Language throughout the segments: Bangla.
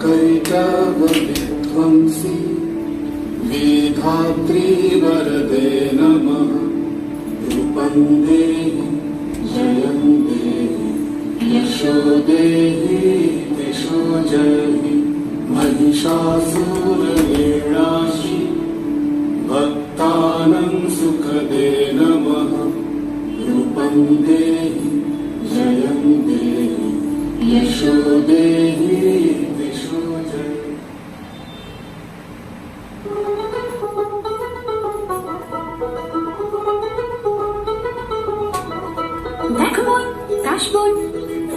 कैटवविध्वंसी विधात्री वरदे नमः। रूपं देहि जयं देहि यशो देहि दिशो जयहि। महिषासुरनिर्नाशि भक्तानां सुखदे नमः। रूपं देहि जयं देहि यशो देहि दिशो जयहि। দেখো বোন কাশবন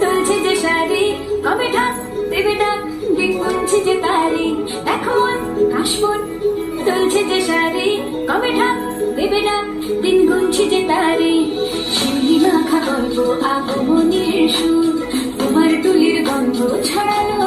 চলছে যে শাড়ি কবে ঢাক দেবে ডাক দিন গুনছে যে তারি। দেখো বোন কাশবন চলছে যে শাড়ি কবে ঢাক দেবে ডাক দিন গুনছে যে তারি। শিউলি মাখা গল্প আগমনের সুর তোমার টুলির গন্ধ ছড়ালো